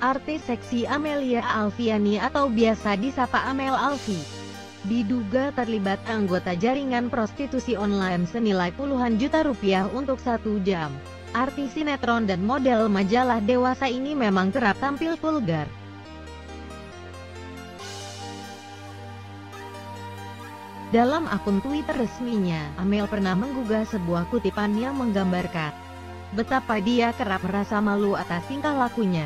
Artis seksi Amelia Alfiani atau biasa disapa Amel Alfi, diduga terlibat anggota jaringan prostitusi online senilai puluhan juta rupiah untuk 1 jam. Artis sinetron dan model majalah dewasa ini memang kerap tampil vulgar. Dalam akun Twitter resminya, Amel pernah menggugah sebuah kutipan yang menggambarkan betapa dia kerap merasa malu atas tingkah lakunya.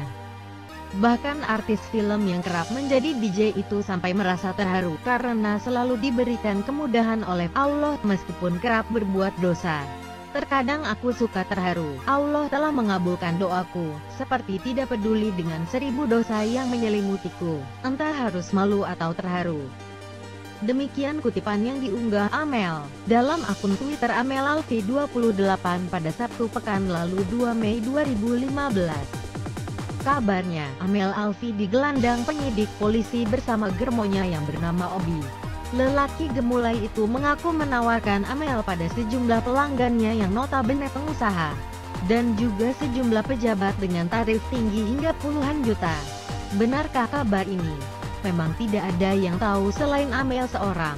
Bahkan artis film yang kerap menjadi DJ itu sampai merasa terharu karena selalu diberikan kemudahan oleh Allah meskipun kerap berbuat dosa. Terkadang aku suka terharu, Allah telah mengabulkan doaku, seperti tidak peduli dengan 1000 dosa yang menyelimutiku, entah harus malu atau terharu. Demikian kutipan yang diunggah Amel dalam akun Twitter Amel Alfi 28 pada Sabtu pekan lalu 2 Mei 2015. Kabarnya, Amel Alfi digelandang penyidik polisi bersama germonya yang bernama Obi. Lelaki gemulai itu mengaku menawarkan Amel pada sejumlah pelanggannya yang notabene pengusaha, dan juga sejumlah pejabat dengan tarif tinggi hingga puluhan juta. Benarkah kabar ini? Memang tidak ada yang tahu selain Amel seorang.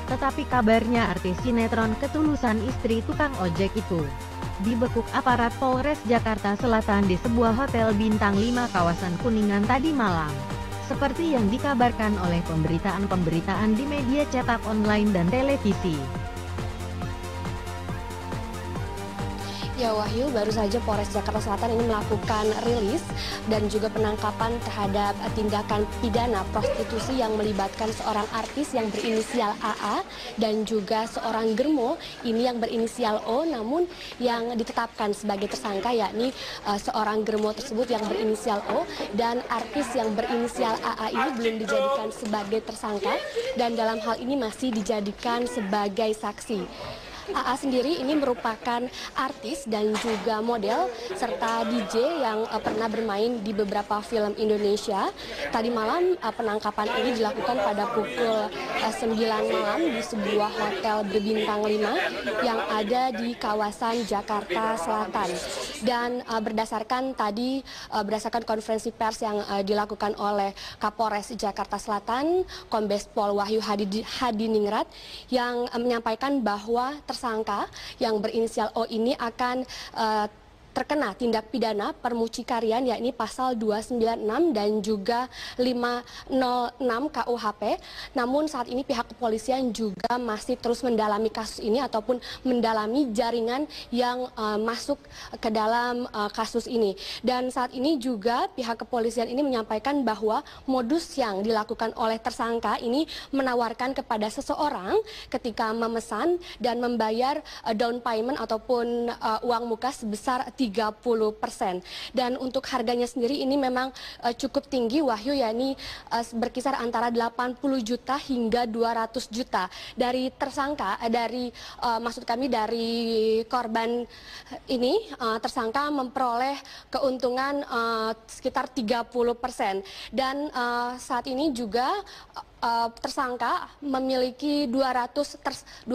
Tetapi kabarnya artis sinetron ketulusan istri tukang ojek itu dibekuk aparat Polres Jakarta Selatan di sebuah hotel bintang 5 kawasan Kuningan tadi malam. Seperti yang dikabarkan oleh pemberitaan-pemberitaan di media cetak online dan televisi. Ya Wahyu, baru saja Polres Jakarta Selatan ini melakukan rilis dan juga penangkapan terhadap tindakan pidana prostitusi yang melibatkan seorang artis yang berinisial AA dan juga seorang germo ini yang berinisial O, namun yang ditetapkan sebagai tersangka yakni seorang germo tersebut yang berinisial O dan artis yang berinisial AA ini belum dijadikan sebagai tersangka dan dalam hal ini masih dijadikan sebagai saksi. AA sendiri ini merupakan artis dan juga model serta DJ yang pernah bermain di beberapa film Indonesia. Tadi malam penangkapan ini dilakukan pada pukul 9 malam di sebuah hotel berbintang 5 yang ada di kawasan Jakarta Selatan. Dan berdasarkan konferensi pers yang dilakukan oleh Kapolres Jakarta Selatan, Kombes Pol Wahyu Hadiningrat, yang menyampaikan bahwa tersangka yang berinisial O ini akan terkena tindak pidana permucikarian yakni pasal 296 dan juga 506 KUHP. Namun saat ini pihak kepolisian juga masih terus mendalami kasus ini ataupun mendalami jaringan yang masuk ke dalam kasus ini. Dan saat ini juga pihak kepolisian ini menyampaikan bahwa modus yang dilakukan oleh tersangka ini menawarkan kepada seseorang ketika memesan dan membayar down payment ataupun uang muka sebesar 30%. Dan untuk harganya sendiri ini memang cukup tinggi Wahyu, yakni berkisar antara 80 juta hingga 200 juta. Dari tersangka, dari korban ini, tersangka memperoleh keuntungan sekitar 30%. Dan saat ini juga tersangka memiliki 200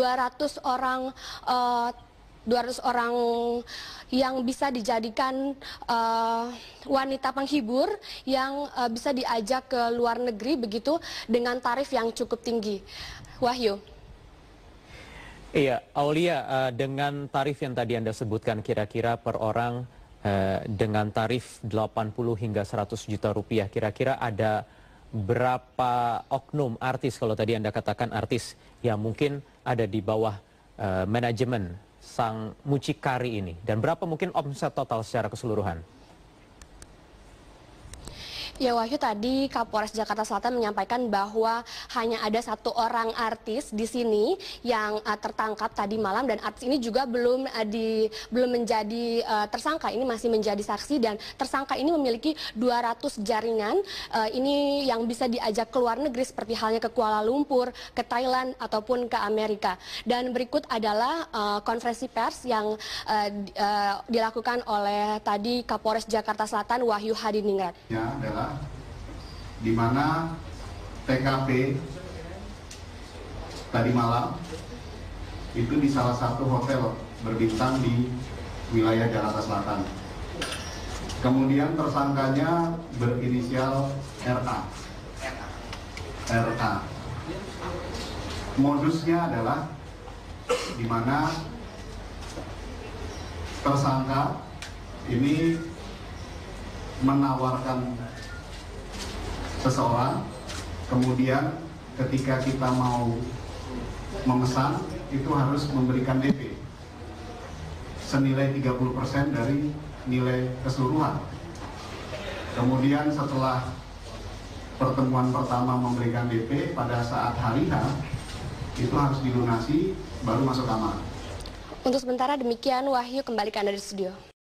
orang yang bisa dijadikan wanita penghibur yang bisa diajak ke luar negeri begitu dengan tarif yang cukup tinggi. Wahyu. Iya, Aulia, dengan tarif yang tadi Anda sebutkan kira-kira per orang dengan tarif 80 hingga 100 juta rupiah, kira-kira ada berapa oknum artis, kalau tadi Anda katakan artis yang mungkin ada di bawah manajemen sang mucikari ini, dan berapa mungkin omset total secara keseluruhan? Ya Wahyu, tadi Kapolres Jakarta Selatan menyampaikan bahwa hanya ada 1 orang artis di sini yang tertangkap tadi malam, dan artis ini juga belum menjadi tersangka, ini masih menjadi saksi, dan tersangka ini memiliki 200 jaringan ini yang bisa diajak ke luar negeri seperti halnya ke Kuala Lumpur, ke Thailand ataupun ke Amerika. Dan berikut adalah konferensi pers yang dilakukan oleh tadi Kapolres Jakarta Selatan Wahyu Hadiningrat. Ya, adalah di mana TKP tadi malam itu di salah satu hotel berbintang di wilayah Jakarta Selatan. Kemudian tersangkanya berinisial RA. Modusnya adalah di mana tersangka ini menawarkan seseorang, kemudian ketika kita mau memesan itu harus memberikan DP senilai 30% dari nilai keseluruhan. Kemudian setelah pertemuan pertama memberikan DP, pada saat hari H itu harus dilunasi baru masuk kamar. Untuk sementara demikian, Wahyu, kembali ke Anda di studio.